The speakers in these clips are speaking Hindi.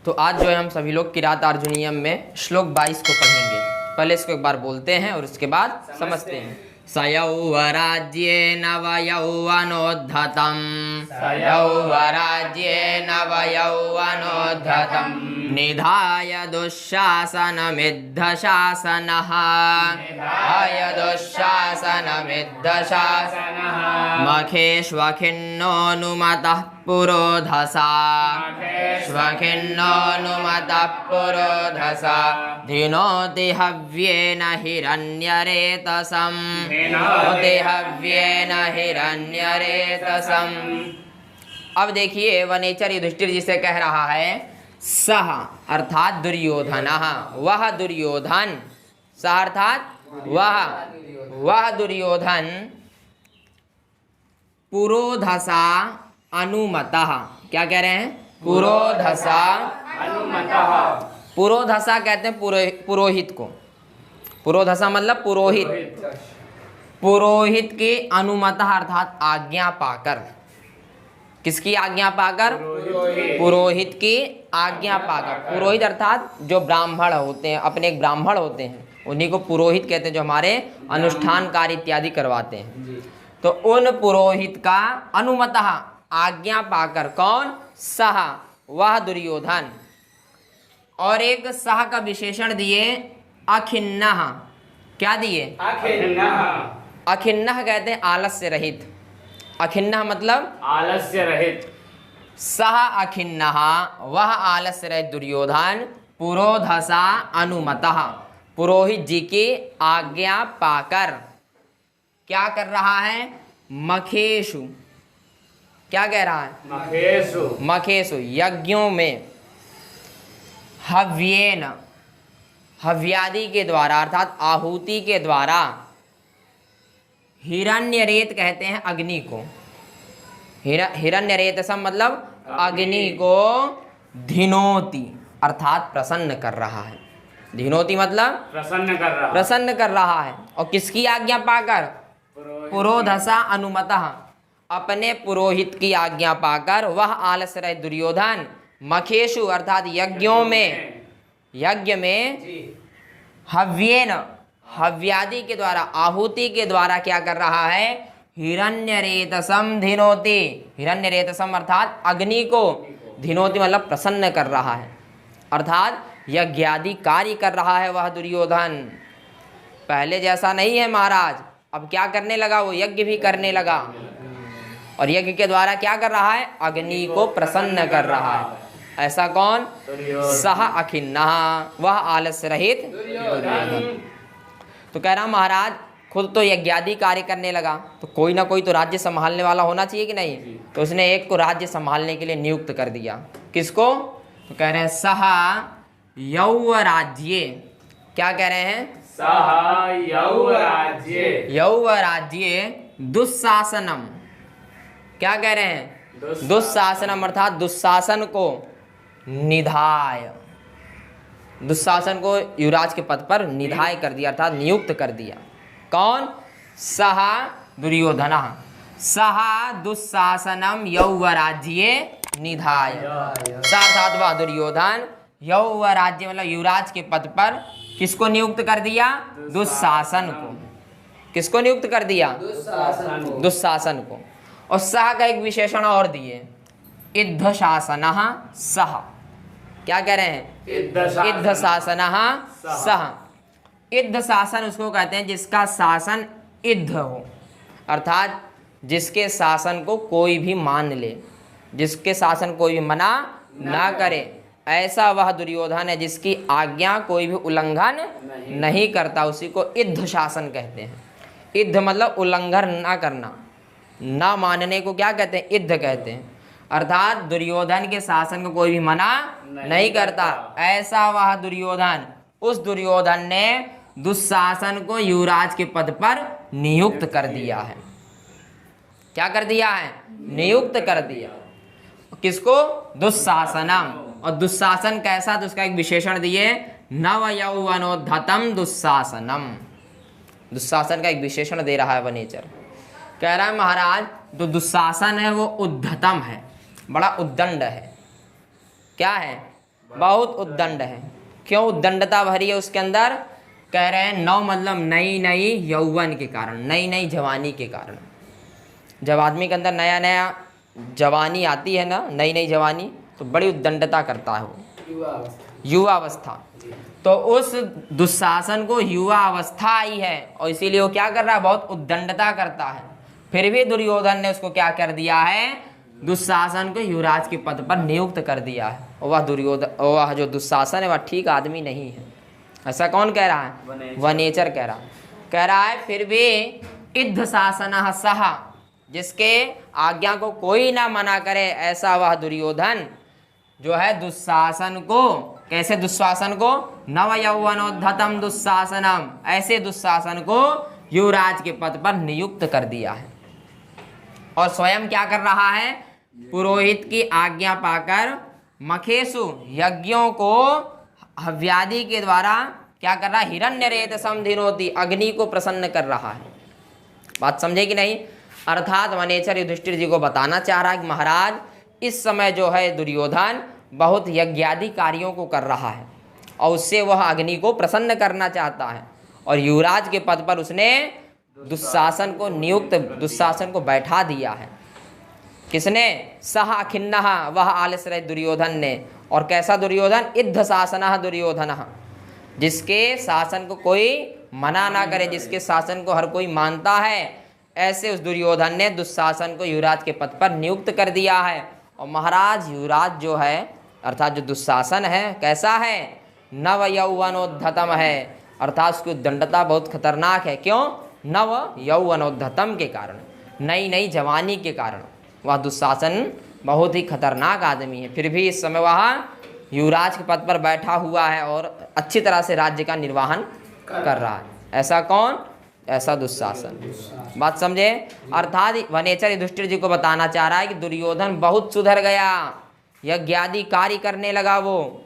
तो आज जो है हम सभी लोग किरात अर्जुनीयम में श्लोक 22 को पढ़ेंगे। पहले इसको एक बार बोलते हैं और उसके बाद समझते हैं। सयौवराज्येन वयौवनोद्धतं सयौवराज्येन वयौवनोद्धतं निधाय दुःशासनमिद्धशासनः निधाय दुःशासनमिद्धशासनः मखेष्वखिन्नोऽनुमतः पुरोधसा मखेष्वखिन्नोऽनुमतः पुरोधसा धिनोति हव्येन हिरण्यरेतसं धिनोति हव्येन हिरण्यरेतसम्। अब देखिए वनेचर युधिष्ठिर जी से कह रहा है सह अर्थात दुर्योधनः, वह दुर्योधन, सह अर्थात वह दुर्योधन पुरोधसा अनुमतः, क्या कह रहे हैं? पुरोधसा अनुमतः। पुरोधसा कहते हैं पुरोहित को। पुरोधसा मतलब पुरोहित, पुरोहित की अनुमतः अर्थात आज्ञा पाकर। किसकी आज्ञा पाकर? पुरोहित की आज्ञा पाकर। पुरोहित अर्थात जो ब्राह्मण होते हैं, अपने एक ब्राह्मण होते हैं, उन्हीं को पुरोहित कहते हैं, जो हमारे अनुष्ठान कार्य इत्यादि करवाते हैं। तो उन पुरोहित का अनुमतः आज्ञा पाकर, कौन? सह, वह दुर्योधन। और एक सह का विशेषण दिए अखिन्नः। क्या दिए? अखिन्नः। अखिन्नः कहते हैं आलस्य रहित। अखिन्नः मतलब आलस्य रहित। सह अखिन्नः, वह आलस्य रहित दुर्योधन पुरोधसा अनुमतः, पुरोहित जी की आज्ञा पाकर क्या कर रहा है? मखेषु, क्या कह रहा है? मखेषु, मखेषु यज्ञों में, हव्येन, हव्यादि के द्वारा अर्थात आहुति के द्वारा, हिरण्यरेत कहते हैं अग्नि को, हिरण्यरेतसम मतलब अग्नि को धिनोति अर्थात प्रसन्न कर रहा है। धिनोति मतलब प्रसन्न कर रहा, प्रसन्न कर रहा है। और किसकी आज्ञा पाकर? पुरोधसा अनुमतः, अपने पुरोहित की आज्ञा पाकर वह आलस्य रहित दुर्योधन मखेषु अर्थात यज्ञों में, यज्ञ में हव्येन, हव्यादि के द्वारा, आहुति के द्वारा क्या कर रहा है? हिरण्यरेतसम धिनोति, हिरण्यरेतसम अर्थात अग्नि को, धिनोति मतलब प्रसन्न कर रहा है, अर्थात यज्ञादि कार्य कर रहा है वह दुर्योधन। पहले जैसा नहीं है महाराज, अब क्या करने लगा? वो यज्ञ भी करने लगा। और यज्ञ के द्वारा क्या कर रहा है? अग्नि को प्रसन्न कर रहा है। ऐसा कौन? सह अखिन्नः, वह आलस्य रहित दुर्योधन। तो कह रहा महाराज खुद तो यज्ञादि कार्य करने लगा, तो कोई ना कोई तो राज्य संभालने वाला होना चाहिए कि नहीं? तो उसने एक को राज्य संभालने के लिए नियुक्त कर दिया। किसको? तो कह रहे हैं सह यौवराज्ये। क्या कह रहे हैं? सह यौवराज्ये, यौवराज्ये दुःशासनम। क्या कह रहे हैं? दुःशासनम अर्थात दुःशासन को निधाय, दुःशासन को युवराज के पद पर निधाय कर दिया अर्थात नियुक्त कर दिया। कौन? सह दुर्योधनः सह दुःशासनम यौवराज्ये निधाय। अर्थात वह दुर्योधन यौवराज्य मतलब युवराज के पद पर किसको नियुक्त कर दिया? दुःशासन को। किसको नियुक्त कर दिया? दुःशासन को। और सह का एक विशेषण और दिए, इद्धशासनः सह। क्या कह रहे हैं? इद्धशासनः सह। इद्ध शासन उसको कहते हैं जिसका शासन इद्ध हो, अर्थात जिसके शासन को कोई भी मान ले, जिसके शासन कोई भी मना ना करे, ऐसा वह दुर्योधन है जिसकी आज्ञा कोई भी उल्लंघन नहीं करता, उसी को इद्ध शासन कहते हैं। इद्ध मतलब उल्लंघन ना करना, ना मानने को क्या कहते हैं? इद्ध कहते हैं। अर्थात दुर्योधन के शासन को कोई भी मना नहीं करता, ऐसा वह दुर्योधन, उस दुर्योधन ने दुःशासन को युवराज के पद पर नियुक्त कर दिया है। क्या कर दिया है? नियुक्त कर दिया। किसको? दुःशासनम। और दुःशासन कैसा? तो उसका एक विशेषण दिए, नव यौवनोद्धतम दुःशासनम। दुःशासन का एक विशेषण दे रहा है वनेचर। कह रहा है महाराज जो दुःशासन है वो उद्धतम है, बड़ा उद्दंड है। क्या है? बहुत उद्दंड है। क्यों उद्दंडता भरी है उसके अंदर? कह रहे हैं नव मतलब नई नई यौवन के कारण, नई नई जवानी के कारण। जब आदमी के अंदर नया नया जवानी आती है ना, नई नई जवानी, तो बड़ी उद्दंडता करता है वो, युवा अवस्था। तो उस दुशासन को युवा अवस्था आई है और इसीलिए वो क्या कर रहा है? बहुत उद्दंडता करता है। फिर भी दुर्योधन ने उसको क्या कर दिया है? दुशासन को युवराज के पद पर नियुक्त कर दिया है। और वह जो दुशासन है वह ठीक आदमी नहीं है। ऐसा कौन कह रहा है? वनेचर कह रहा है फिर भी इद्ध शासन सहा, जिसके आज्ञा को कोई ना मना करे, ऐसा वह दुर्योधन जो है दुशासन को, कैसे दुशासन को? नव यौवनोद्धतम दुशासनम, ऐसे दुशासन को युवराज के पद पर नियुक्त कर दिया है। और स्वयं क्या कर रहा है? पुरोहित की आज्ञा पाकर मखेसु यज्ञों को हव्यादि के द्वारा क्या कर रहा है? हिरण्यरेत समधिनोति, अग्नि को प्रसन्न कर रहा है। बात समझे कि नहीं? अर्थात वनेचर युधिष्ठिर जी को बताना चाह रहा है कि महाराज इस समय जो है दुर्योधन बहुत यज्ञादि कार्यों को कर रहा है और उससे वह अग्नि को प्रसन्न करना चाहता है, और युवराज के पद पर उसने दुशासन को नियुक्त, दुशासन को बैठा दिया है। किसने? सह खिन्नः, वह आलस रहित दुर्योधन ने। और कैसा दुर्योधन? इद्ध शासनः दुर्योधनः, जिसके शासन को कोई मना ना करे, जिसके शासन को हर कोई मानता है, ऐसे उस दुर्योधन ने दुशासन को युवराज के पद पर नियुक्त कर दिया है। और महाराज युवराज जो है, अर्थात जो दुशासन है, कैसा है? नव यौवनोद्धतम है, अर्थात उसकी दंडता बहुत खतरनाक है। क्यों? नव यौवनोद्धतम के कारण, नई नई जवानी के कारण वह दुशासन बहुत ही खतरनाक आदमी है। फिर भी इस समय वह युवराज के पद पर बैठा हुआ है और अच्छी तरह से राज्य का निर्वहन कर रहा है। ऐसा कौन? ऐसा दुशासन। बात समझे? अर्थात वनेचर युधिष्ठिर जी को बताना चाह रहा है कि दुर्योधन बहुत सुधर गया, यज्ञादि कार्य करने लगा वो,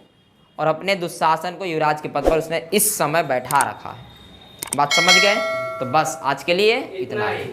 और अपने दुशासन को युवराज के पद पर उसने इस समय बैठा रखा है। बात समझ गए? तो बस आज के लिए इतना ही।